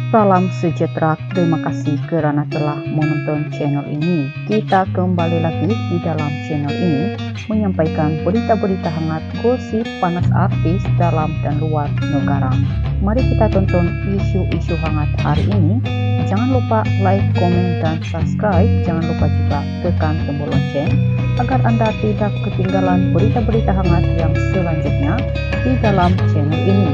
Salam sejahtera, terima kasih karena telah menonton channel ini. Kita kembali lagi di dalam channel ini menyampaikan berita-berita hangat, gosip panas artis dalam dan luar negara. Mari kita tonton isu-isu hangat hari ini. Jangan lupa like, komen, dan subscribe. Jangan lupa juga tekan tombol lonceng agar Anda tidak ketinggalan berita-berita hangat yang selanjutnya di dalam channel ini.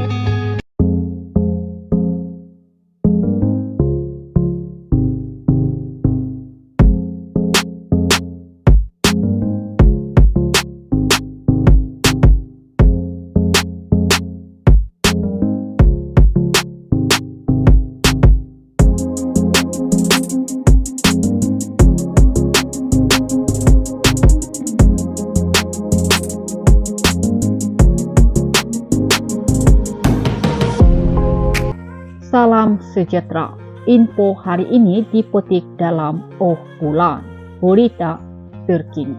Salam sejahtera. Info hari ini dipetik dalam Oh Bulan. Berita terkini.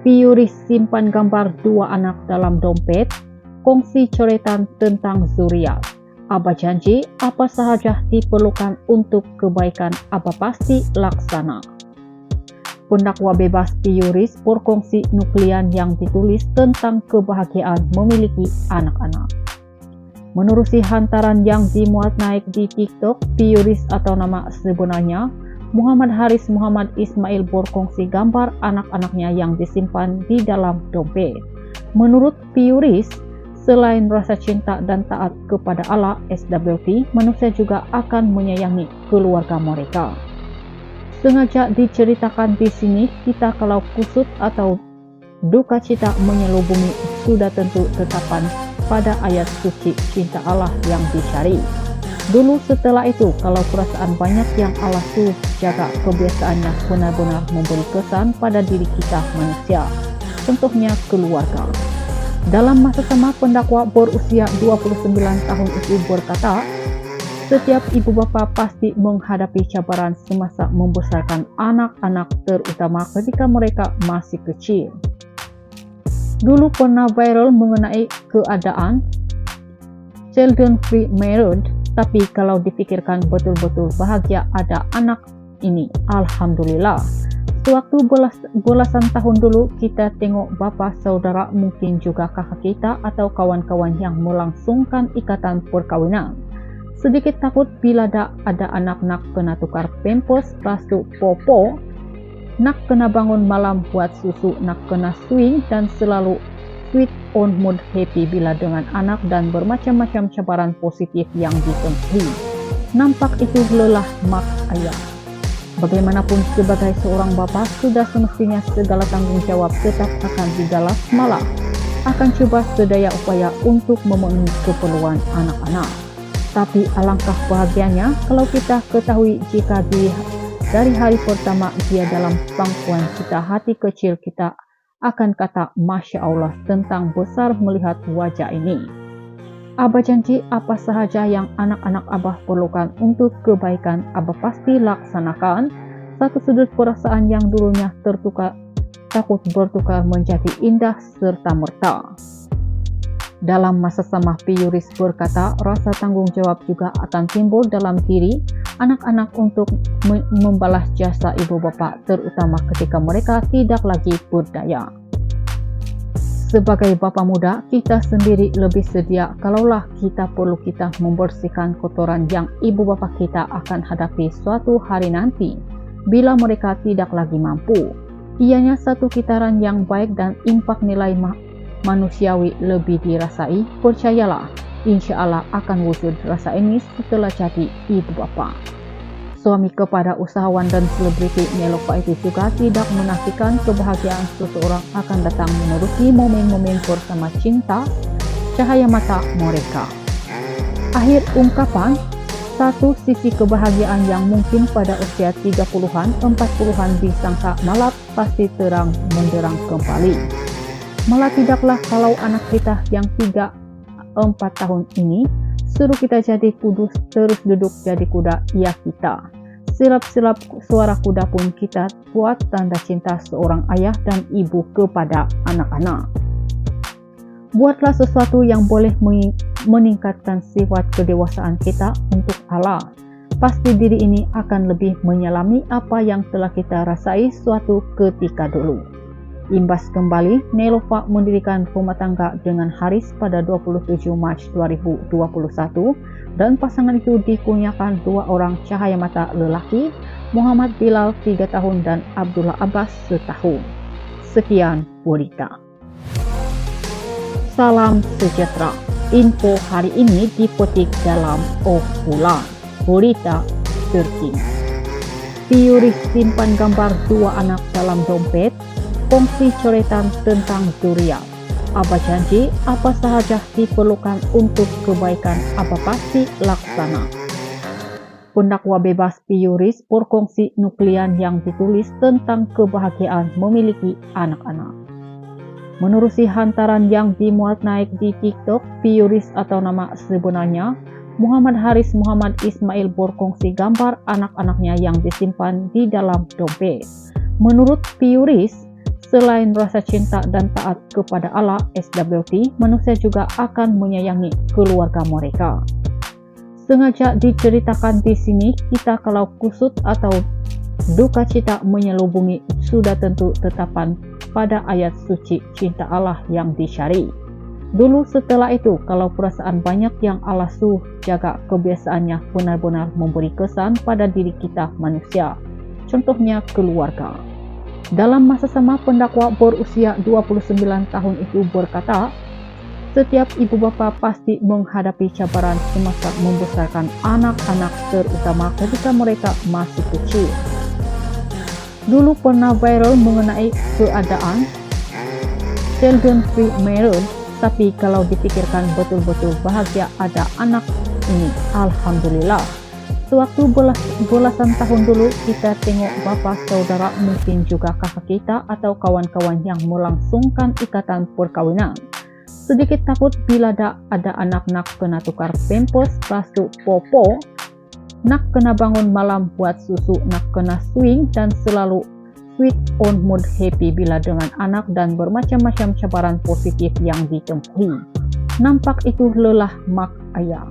Piuris simpan gambar dua anak dalam dompet, kongsi coretan tentang Zuriat. Abah janji apa sahaja diperlukan untuk kebaikan Abah pasti laksana. Pendakwa bebas Piuris berkongsi nuklian yang ditulis tentang kebahagiaan memiliki anak-anak. Menerusi hantaran yang dimuat naik di TikTok, Piuris atau nama sebenarnya Muhammad Haris Muhammad Ismail berkongsi gambar anak-anaknya yang disimpan di dalam dompet. Menurut Piuris, selain rasa cinta dan taat kepada Allah SWT, manusia juga akan menyayangi keluarga mereka. Sengaja diceritakan di sini, kita kalau kusut atau duka cita menyelubungi sudah tentu tetapan pada ayat suci cinta Allah yang dicari. Dulu setelah itu, kalau perasaan banyak yang Allah suruh jaga, kebiasaannya benar-benar memberi kesan pada diri kita manusia, contohnya keluarga. Dalam masa sama, pendakwa berusia 29 tahun itu berkata, setiap ibu bapa pasti menghadapi cabaran semasa membesarkan anak-anak, terutama ketika mereka masih kecil. Dulu pernah viral mengenai keadaan children free marriage, tapi kalau dipikirkan betul-betul bahagia ada anak ini, alhamdulillah. Sewaktu belasan tahun dulu kita tengok bapak, saudara, mungkin juga kakak kita atau kawan-kawan yang melangsungkan ikatan perkawinan. Sedikit takut bila ada anak-anak kena tukar pampers, basuh popo, nak kena bangun malam buat susu, nak kena swing, dan selalu sweet on mood happy bila dengan anak, dan bermacam-macam cabaran positif yang ditemui. Nampak itu lelah mak ayah. Bagaimanapun sebagai seorang bapak, sudah semestinya segala tanggung jawab tetap akan digalas, malah akan coba sedaya upaya untuk memenuhi keperluan anak-anak. Tapi alangkah bahagianya kalau kita ketahui jika dari hari pertama dia dalam pangkuan kita, hati kecil kita akan kata Masya Allah tentang besar melihat wajah ini. Abah janji apa sahaja yang anak-anak Abah perlukan untuk kebaikan Abah pasti laksanakan. Satu sudut perasaan yang dulunya takut bertukar menjadi indah serta merta. Dalam masa sama, Piuris berkata rasa tanggung jawab juga akan timbul dalam diri anak-anak untuk membalas jasa ibu bapak, terutama ketika mereka tidak lagi berdaya. Sebagai bapak muda, kita sendiri lebih sedia kalaulah kita membersihkan kotoran yang ibu bapak kita akan hadapi suatu hari nanti bila mereka tidak lagi mampu. Ianya satu kitaran yang baik dan impak nilai manusiawi lebih dirasai. Percayalah, insya Allah akan wujud rasa ini setelah jadi ibu bapak. Suami kepada usahawan dan selebriti Nelopa itu juga tidak menafikan kebahagiaan seseorang akan datang menerusi momen-momen bersama cinta cahaya mata mereka. Akhir ungkapan, satu sisi kebahagiaan yang mungkin pada usia 30-an, 40-an disangka malah pasti terang menderang kembali. Malah tidaklah kalau anak kita yang 3-4 tahun ini suruh kita jadi kudus terus duduk jadi kuda, ya kita. Silap-silap suara kuda pun kita buat tanda cinta seorang ayah dan ibu kepada anak-anak. Buatlah sesuatu yang boleh meningkatkan sifat kedewasaan kita untuk Allah. Pasti diri ini akan lebih menyelami apa yang telah kita rasai suatu ketika dulu. Imbas kembali, Nelofa mendirikan rumah tangga dengan Haris pada 27 Mac 2021 dan pasangan itu dikurniakan 2 orang cahaya mata lelaki, Muhammad Bilal 3 tahun dan Abdullah Abbas setahun. Sekian berita. Salam sejahtera. Info hari ini dipetik dalam Bulan. Berita terkini. Piuris simpan gambar 2 anak dalam dompet, kongsi coretan tentang zuriat. Abah janji apa sahaja diperlukan untuk kebaikan Abah pasti laksana. Pendakwa bebas Piuris berkongsi nuklian yang ditulis tentang kebahagiaan memiliki anak-anak. Menerusi hantaran yang dimuat naik di TikTok, Piuris atau nama sebenarnya Muhammad Haris Muhammad Ismail berkongsi gambar anak-anaknya yang disimpan di dalam dompet. Menurut Piuris, selain rasa cinta dan taat kepada Allah SWT, manusia juga akan menyayangi keluarga mereka. Sengaja diceritakan di sini, kita kalau kusut atau duka cita menyelubungi sudah tentu tetapan pada ayat suci cinta Allah yang dicari. Dulu setelah itu, kalau perasaan banyak yang Allah suruh jaga kebiasaannya benar-benar memberi kesan pada diri kita manusia. Contohnya keluarga. Dalam masa sama, pendakwa berusia 29 tahun itu berkata, setiap ibu bapa pasti menghadapi cabaran semasa membesarkan anak-anak, terutama ketika mereka masih kecil. Dulu pernah viral mengenai keadaan children free marriage, tapi kalau dipikirkan betul-betul bahagia ada anak ini, alhamdulillah. Sewaktu belasan tahun dulu kita tengok bapak, saudara, mungkin juga kakak kita atau kawan-kawan yang melangsungkan ikatan perkawinan. Sedikit takut bila ada anak nak kena tukar pampers, basuh popo, nak kena bangun malam buat susu, nak kena swing, dan selalu sweet on mood happy bila dengan anak dan bermacam-macam cabaran positif yang ditempuhi. Nampak itu lelah mak ayah.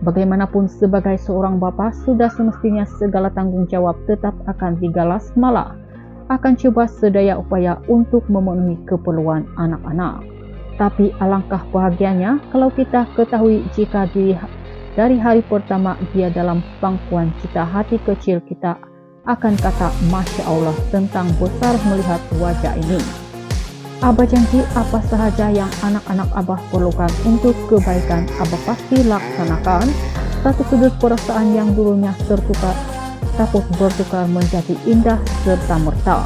Bagaimanapun sebagai seorang bapa sudah semestinya segala tanggung jawab tetap akan digalas, malah akan coba sedaya upaya untuk memenuhi keperluan anak-anak. Tapi alangkah bahagianya kalau kita ketahui jika dari hari pertama dia dalam pangkuan kita, hati kecil kita akan kata Masya Allah tentang besar melihat wajah ini. Abah janji apa sahaja yang anak-anak Abah perlukan untuk kebaikan Abah pasti laksanakan. Satu sudut perasaan yang dulunya takut bertukar menjadi indah serta merta.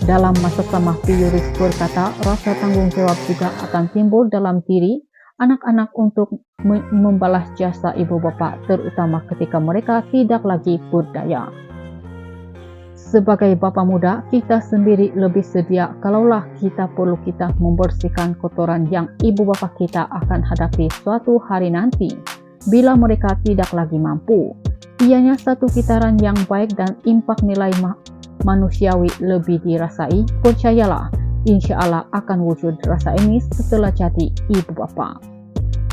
Dalam masa sama, Piuris berkata rasa tanggung jawab juga akan timbul dalam diri anak-anak untuk membalas jasa ibu bapak, terutama ketika mereka tidak lagi berdaya. Sebagai bapak muda, kita sendiri lebih sedia kalaulah kita perlu kita membersihkan kotoran yang ibu bapak kita akan hadapi suatu hari nanti bila mereka tidak lagi mampu. Ianya satu kitaran yang baik dan impak nilai manusiawi lebih dirasai. Percayalah, insya Allah akan wujud rasa ini setelah jadi ibu bapak.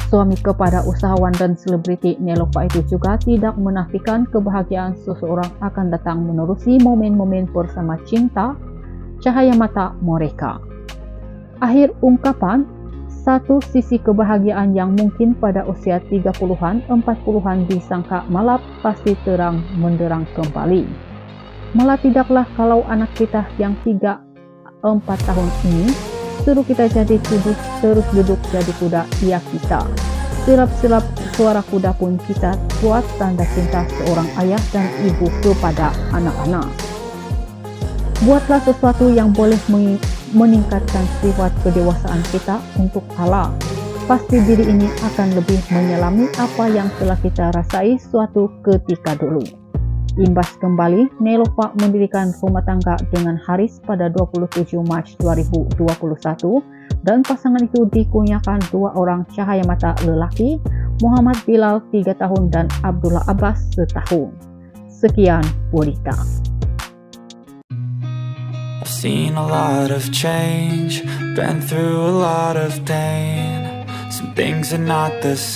Suami kepada usahawan dan selebriti Nelofa itu juga tidak menafikan kebahagiaan seseorang akan datang menerusi momen-momen bersama cinta cahaya mata mereka. Akhir ungkapan, satu sisi kebahagiaan yang mungkin pada usia 30-an, 40-an disangka malah pasti terang menderang kembali. Malah tidaklah kalau anak kita yang 3-4 tahun ini suruh kita jadi terus duduk jadi kuda, ya kita. Silap-silap suara kuda pun kita buat tanda cinta seorang ayah dan ibu kepada anak-anak. Buatlah sesuatu yang boleh meningkatkan sifat kedewasaan kita untuk Allah. Pasti diri ini akan lebih menyelami apa yang telah kita rasai suatu ketika dulu. Imbas kembali, Nelofa mendirikan rumah tangga dengan Haris pada 27 Mac 2021 dan pasangan itu dikurniakan 2 orang cahaya mata lelaki, Muhammad Bilal 3 tahun dan Abdullah Abbas setahun. Sekian berita. I've seen a lot of change, been through a lot of pain. Some things are not the same.